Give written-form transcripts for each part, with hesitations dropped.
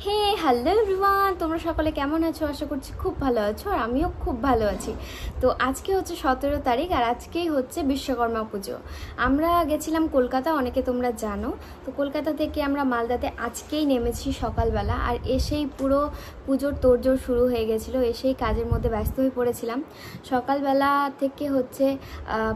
হে hello everyone, তোমরা সকলে কেমন আছো? আশা করছি খুব ভালো আছো, আর আমিও খুব ভালো আছি। তো আজকে হচ্ছে 17 তারিখ, আর আজকেই হচ্ছে বিশ্বকর্মা পুজো। আমরা গেছিলাম কলকাতা, অনেকে তোমরা জানো। তো কলকাতা থেকে আমরা মালদাতে আজকেই নেমেছি সকালবেলা, আর এসেই পুরো পুজোর তোড়জোড় শুরু হয়ে গেছিলো। এসেই কাজের মধ্যে ব্যস্ত হয়ে পড়েছিলাম। সকালবেলা থেকে হচ্ছে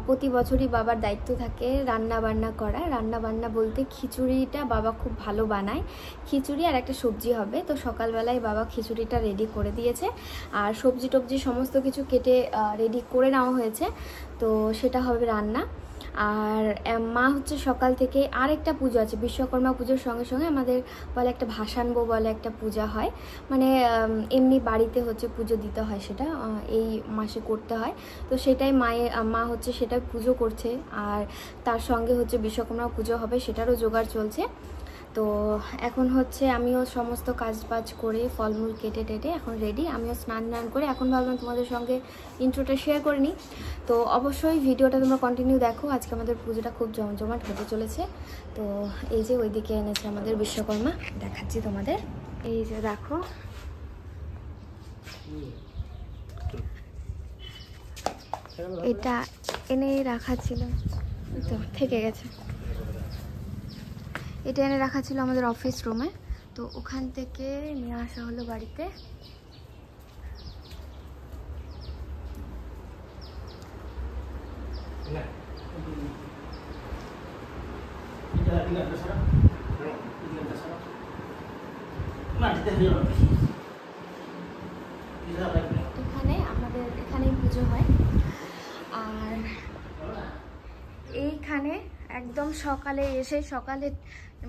প্রতি বছরই বাবার দায়িত্ব থাকে রান্না বান্না করা। রান্না বান্না বলতে খিচুড়িটা বাবা খুব ভালো বানায়, খিচুড়ি আর একটা সবজি হবে। তো সকালবেলায় বাবা খিচুড়িটা রেডি করে দিয়েছে, আর সবজি টবজি সমস্ত কিছু কেটে রেডি করে নেওয়া হয়েছে। তো সেটা হবে রান্না। আর মা হচ্ছে সকাল থেকে আরেকটা পুজো আছে, বিশ্বকর্মা পুজোর সঙ্গে সঙ্গে আমাদের বলে একটা ভাসানবো বলে একটা পূজা হয়, মানে এমনি বাড়িতে হচ্ছে পুজো দিতে হয়, সেটা এই মাসে করতে হয়। তো সেটাই মা হচ্ছে সেটা পুজো করছে, আর তার সঙ্গে হচ্ছে বিশ্বকর্মা পুজো হবে, সেটারও জোগাড় চলছে। তো এখন হচ্ছে আমিও সমস্ত কাজ বাজ করে ফলমূল কেটে টেটে এখন রেডি। আমিও স্নান করে এখন ভাবলাম তোমাদের সঙ্গে ইন্ট্রোটা শেয়ার করে নিই। তো অবশ্যই ভিডিওটা তোমরা কন্টিনিউ দেখো। আজকে আমাদের পুজোটা খুব জমজমাট হতে চলেছে। তো এই যে ওইদিকে এনেছে আমাদের বিশ্বকর্মা, দেখাচ্ছি তোমাদের। এই যে দেখো, এটা এনে রাখা ছিল, তো থেকে গেছে। এটা এনে রাখা ছিল আমাদের অফিস রুমে, তো ওখান থেকে নিয়ে আসা হলো বাড়িতে। এখানে আমাদের এখানেই পুজো হয়। আর এইখানে একদম সকালে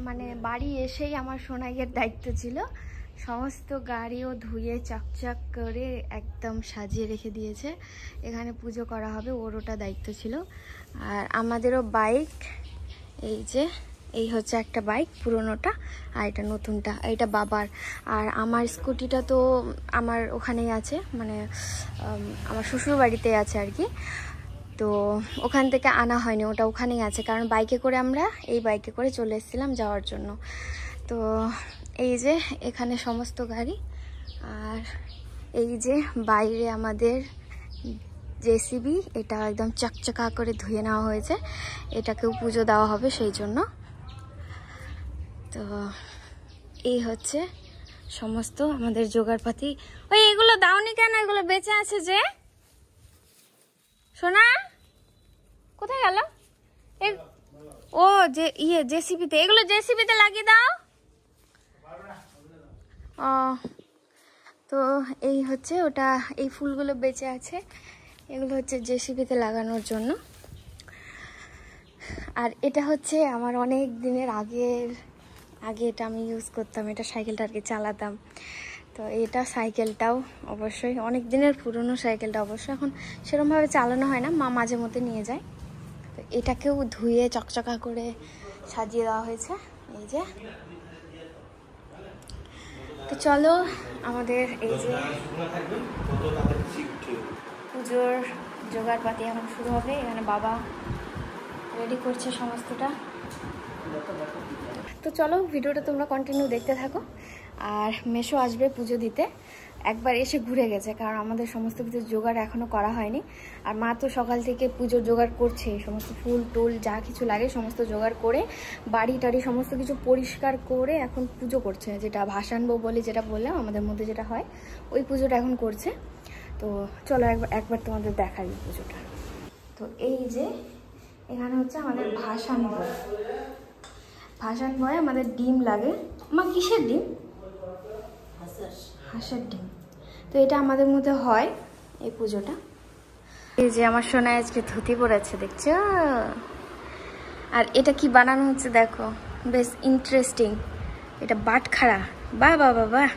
মানে বাড়ি এসেই আমার সোনাইয়ের দায়িত্ব ছিল। সমস্ত গাড়িও ধুয়ে চকচক করে একদম সাজিয়ে রেখে দিয়েছে। এখানে পুজো করা হবে, ওর ওটা দায়িত্ব ছিল। আর আমাদেরও বাইক, এই যে এই হচ্ছে একটা বাইক পুরোনোটা, আর এটা নতুনটা, এটা বাবার। আর আমার স্কুটিটা তো আমার ওখানেই আছে, মানে আমার শ্বশুর বাড়িতে আছে আর কি। তো ওখান থেকে আনা হয়নি, ওটা ওখানেই আছে, কারণ বাইকে করে আমরা এই বাইকে করে চলে এসেছিলাম যাওয়ার জন্য। তো এই যে এখানে সমস্ত গাড়ি, আর এই যে বাইরে আমাদের জেসিবি, এটা একদম চকচকা করে ধুয়ে নেওয়া হয়েছে, এটাকেও পুজো দেওয়া হবে সেই জন্য। তো এই হচ্ছে সমস্ত আমাদের জোগাড়পাতি। ওই এগুলো দাওনি কেন? এগুলো বেঁচে আছে যে, সোনা কোথায় গেল? ও যে জেসিবিতে, এগুলো জেসিবিতে লাগিয়ে দাও। ও তো এই হচ্ছে ওটা, এই ফুলগুলো বেঁচে আছে, এগুলো হচ্ছে জেসিবিতে লাগানোর জন্য। আর এটা হচ্ছে আমার অনেক দিনের আগে এটা আমি ইউজ করতাম, এটা সাইকেলটা আর কি চালাতাম। তো এটা সাইকেলটাও অবশ্যই অনেক দিনের পুরনো সাইকেলটা, অবশ্যই এখন সেরকমভাবে চালানো হয় না, মা মাঝে মধ্যে নিয়ে যায়। তো এটাকেও ধুয়ে চকচকা করে সাজিয়ে দেওয়া হয়েছে, এই যে। তো চলো আমাদের এই যে পুজোর জোগাড়পাতি এখন শুরু হবে। এখানে বাবা রেডি করছে সমস্তটা। তো চলো ভিডিওটা তোমরা কন্টিনিউ দেখতে থাকো। আর মেশো আসবে পুজো দিতে, একবার এসে ঘুরে গেছে, কারণ আমাদের সমস্ত কিছু জোগাড় এখনও করা হয়নি। আর মা তো সকাল থেকে পুজোর জোগাড় করছে, সমস্ত ফুল টুল যা কিছু লাগে সমস্ত জোগাড় করে বাড়ি টাড়ি সমস্ত কিছু পরিষ্কার করে এখন পুজো করছে, যেটা ভাসানবো বলে যেটা বললাম আমাদের মধ্যে যেটা হয়, ওই পুজোটা এখন করছে। তো চলো একবার তোমাদের দেখাই পুজোটা। তো এই যে এখানে হচ্ছে আমাদের ভাসানবো আমাদের ডিম লাগে। মা কিসের ডিম? হাঁসের ডিম। তো এটা আমাদের মধ্যে হয় এই পুজোটা। এই যে আমার সোনা আজকে ধুতি পরেছে, দেখছো? আর এটা কি বানানো হচ্ছে দেখো, বেশ ইন্টারেস্টিং। এটা বাটখারা, বাহ বাহ বাহ বাহ,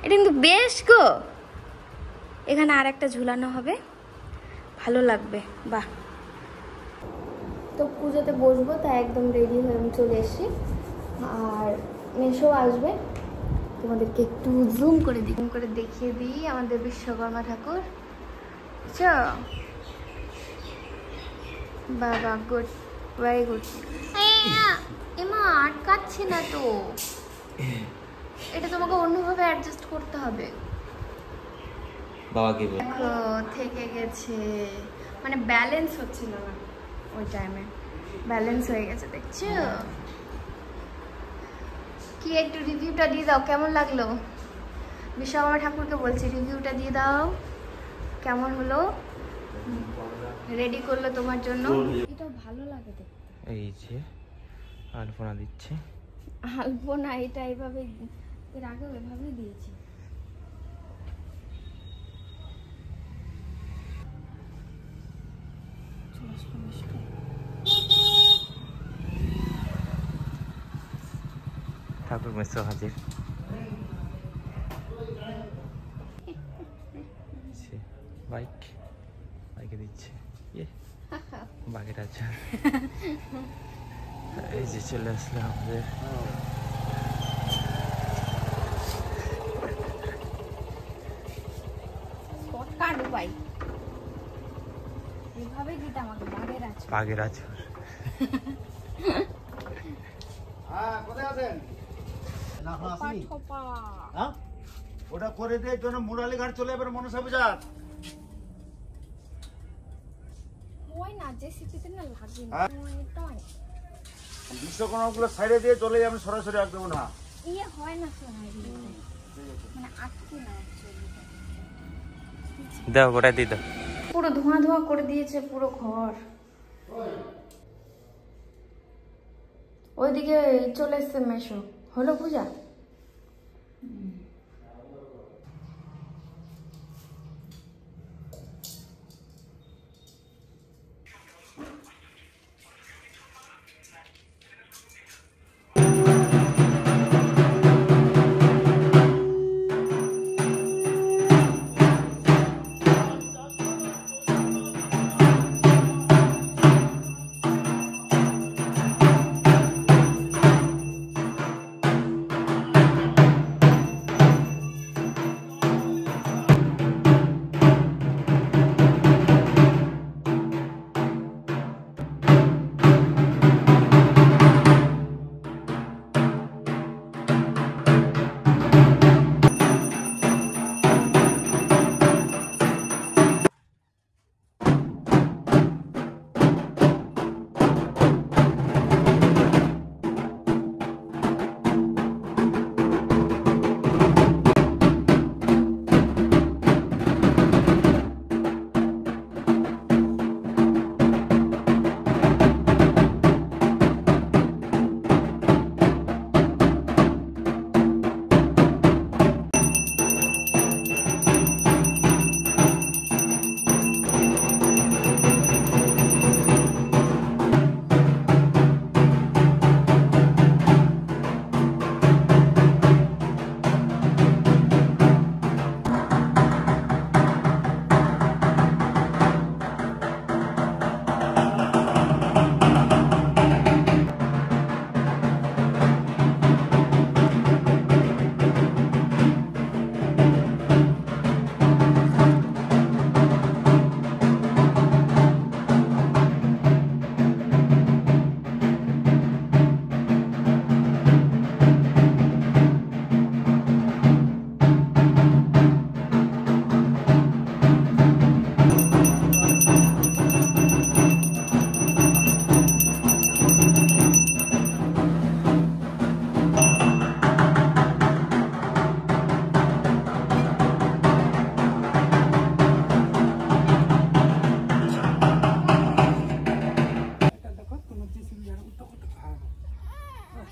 এটা কিন্তু বেশ গো। এখানে আর একটা ঝুলানো হবে, ভালো লাগবে, বাহ। তো পুজোতে বসবো, তাই একদম রেডি হয়ে আমি চলে এসেছি। আর মেশো আসবে, তোমাদেরকে একটু জুম করে দেখিয়ে দিই আমাদের বিশ্বকর্মা ঠাকুর। বাবা গুড, ভেরি গুড। এমা আটকাচ্ছে না তো, এটা তোমাকে অন্যভাবে অ্যাডজাস্ট করতে হবে। বাবা কি বলে? দেখো থেকে গেছে, মানে ব্যালেন্স হচ্ছিল না ওই টাইমে, ব্যালেন্স হয়ে গেছে দেখছো। কি একটু রিভিউটা দিয়ে দাও, কেমন লাগলো? বিশ্বকর্মা ঠাকুরকে বলছি রিভিউটা দিয়ে দাও, কেমন হলো? রেডি করলো তোমার জন্য, এটা ভালো লাগে দেখতে। এই যে আলপনা দিচ্ছে। আলপনা এটা এইভাবে এর আগে এভাবেই দিয়েছি। ঠাকুর মেসো হাজির। বাইকে দিচ্ছে বাঘের আচার। এই যে চলে আসলো আমাদের বাঘের আচার। ওটা করে দিয়ে জন্য মুরালি ঘাট চলে যাবে মনসা বাজার। বিশ্বকর্মা গুলো সাইডে দিয়ে চলে যাবেন সরাসরি, একদম না ইয়ে হয় না, মানে আটকে না। দাও গোটা দিয়ে দাও। পুরো ধোঁয়া ধোঁয়া করে দিয়েছে পুরো ঘর। ওইদিকে চলে এসছে মেশো, হলো পূজা?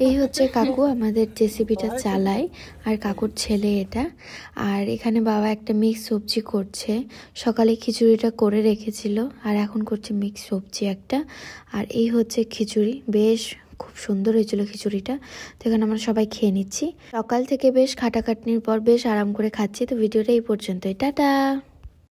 এই হচ্ছে কাকু আমাদের জেসিবিটা চালায়, আর কাকুর ছেলে এটা। আর এখানে বাবা একটা মিক্স সবজি করছে, সকালে খিচুড়িটা করে রেখেছিল আর এখন করছে মিক্স সবজি একটা। আর এই হচ্ছে খিচুড়ি, বেশ খুব সুন্দর হয়েছিল খিচুড়িটা। তো এখানে আমরা সবাই খেয়ে নিচ্ছি। সকাল থেকে বেশ খাটাখাটনির পর বেশ আরাম করে খাচ্ছি। তো ভিডিওটা এই পর্যন্তই, টাটা।